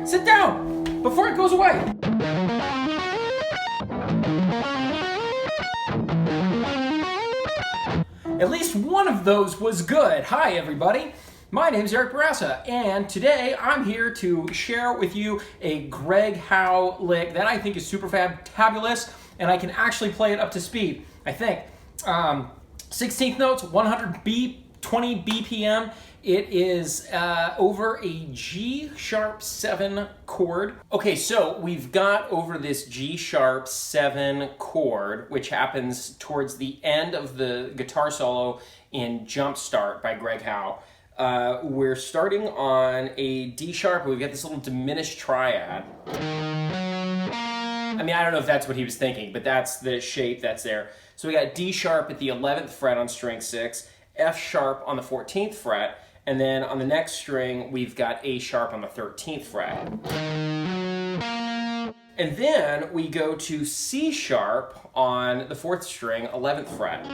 Sit down before it goes away. At least one of those was good. Hi, everybody. My name is Eric Barassa, and today I'm here to share with you a Greg Howe lick that I think is super fabulous, and I can actually play it up to speed, I think. 16th notes, 100 20 BPM. It is over a G sharp 7 chord. Okay, so we've got over this G sharp 7 chord, which happens towards the end of the guitar solo in Jumpstart by Greg Howe. We're starting on a D sharp. We've got this little diminished triad. I mean, I don't know if that's what he was thinking, but that's the shape that's there. So we got D sharp at the 11th fret on string 6, F sharp on the 14th fret, and then on the next string, we've got A sharp on the 13th fret. And then we go to C sharp on the 4th string, 11th fret.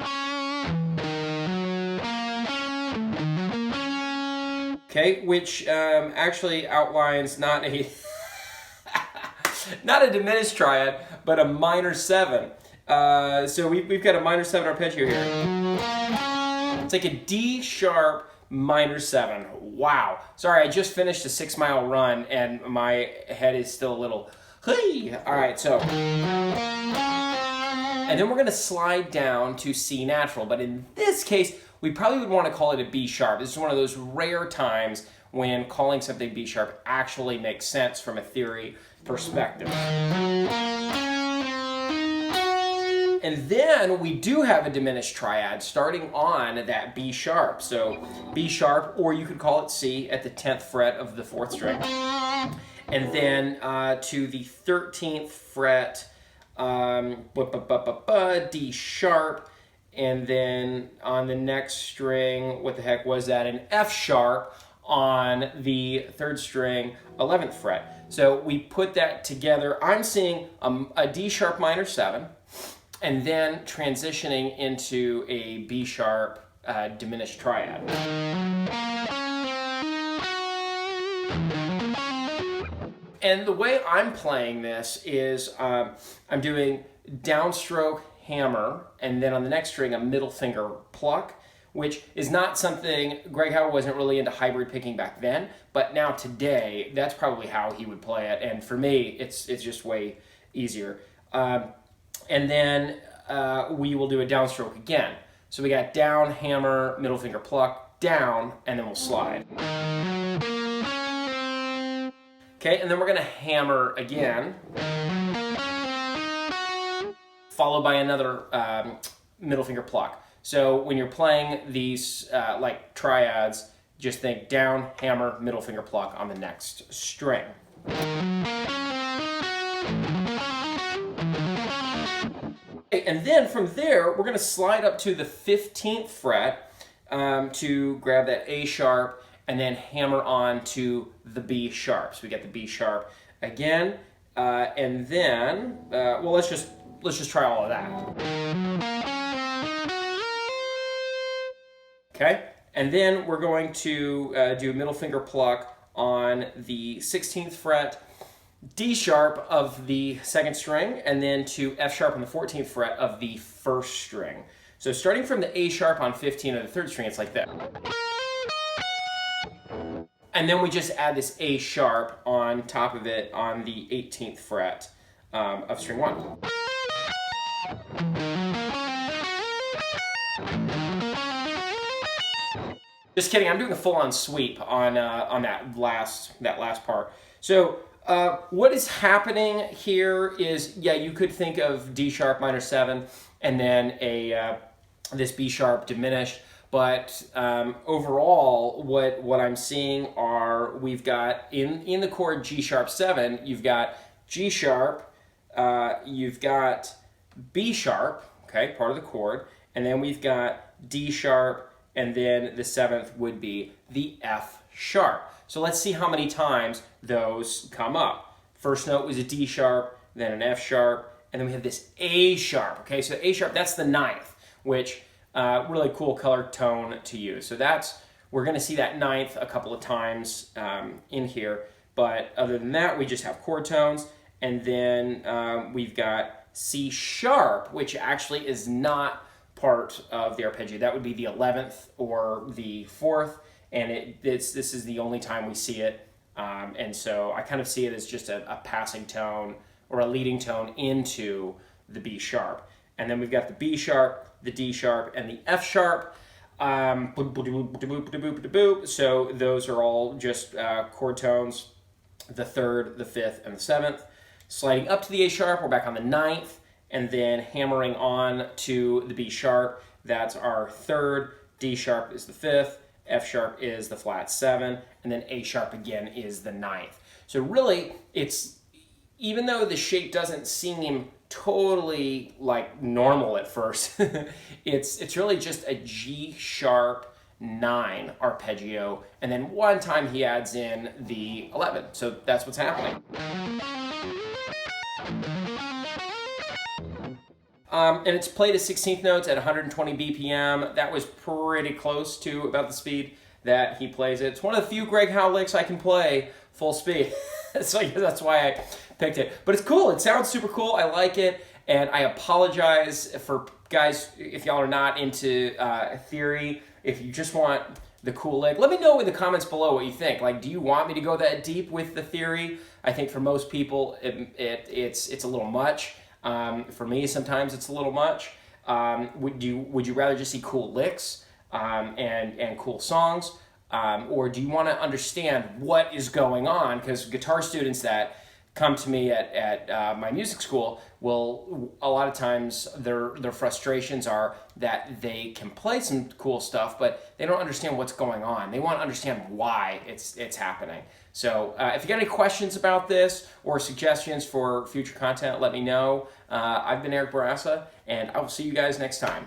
Okay, which actually outlines not a not a diminished triad, but a minor 7. So we've got a minor 7 arpeggio here. It's like a D sharp minor 7. Wow. Sorry, I just finished a 6-mile run and my head is still a little, hey. All right, so. And then we're gonna slide down to C natural, but in this case, we probably would wanna call it a B sharp. This is one of those rare times when calling something B sharp actually makes sense from a theory perspective. And then we do have a diminished triad starting on that B sharp. So B sharp, or you could call it C at the 10th fret of the 4th string. And then to the 13th fret, D sharp. And then on the next string, what the heck was that? An F sharp on the 3rd string, 11th fret. So we put that together. I'm seeing a D sharp minor 7. And then transitioning into a B sharp diminished triad. And the way I'm playing this is I'm doing downstroke, hammer, and then on the next string a middle finger pluck, which is not something, Greg Howe wasn't really into hybrid picking back then, but now today, that's probably how he would play it. And for me, it's just way easier. And then we will do a downstroke again. So we got down, hammer, middle finger pluck, down, and then we'll slide. Okay, and then we're gonna hammer again, followed by another middle finger pluck. So when you're playing these like triads, just think down, hammer, middle finger pluck on the next string. And then from there, we're going to slide up to the 15th fret to grab that A sharp and then hammer on to the B sharp. So we get the B sharp again, and then, well, let's just try all of that. Okay, and then we're going to do a middle finger pluck on the 16th fret, D sharp of the 2nd string, and then to F sharp on the 14th fret of the 1st string. So starting from the A sharp on 15 of the 3rd string, it's like that. And then we just add this A sharp on top of it on the 18th fret of string 1. Just kidding, I'm doing a full-on sweep on that last part. So what is happening here is, yeah, you could think of D sharp minor 7 and then this B sharp diminished, but overall what I'm seeing are we've got in the chord G sharp 7, you've got G sharp, you've got B sharp, okay, part of the chord, and then we've got D sharp, and then the 7th would be the F sharp. So let's see how many times those come up. First note was a D sharp, then an F sharp, and then we have this A sharp. Okay, so A sharp, that's the 9th, which really cool color tone to use. So we're going to see that 9th a couple of times in here. But other than that, we just have chord tones. And then we've got C sharp, which actually is not part of the arpeggio. That would be the 11th or the 4th, and this is the only time we see it. And so I kind of see it as just a passing tone or a leading tone into the B sharp. And then we've got the B sharp, the D sharp, and the F sharp. So those are all just chord tones, the 3rd, the 5th, and the 7th. Sliding up to the A sharp, we're back on the 9th, and then hammering on to the B sharp. That's our 3rd, D sharp is the 5th, F sharp is the flat 7, and then A sharp again is the 9th. So really, it's, even though the shape doesn't seem totally like normal at first, it's really just a G sharp 9 arpeggio, and then one time he adds in the 11. So that's what's happening. And it's played at 16th notes at 120 BPM. That was pretty close to about the speed that he plays it. It's one of the few Greg Howe licks I can play full speed. So that's why I picked it. But it's cool. It sounds super cool. I like it. And I apologize for guys, if y'all are not into theory, if you just want the cool lick, let me know in the comments below what you think. Like, do you want me to go that deep with the theory? I think for most people, it's a little much. For me, sometimes it's a little much. Would you rather just see cool licks and cool songs? Or do you want to understand what is going on? Because guitar students that come to me at my music school will, a lot of times their frustrations are that they can play some cool stuff, but they don't understand what's going on. They want to understand why it's happening. So if you got any questions about this or suggestions for future content, let me know. I've been Eric Barassa, and I will see you guys next time.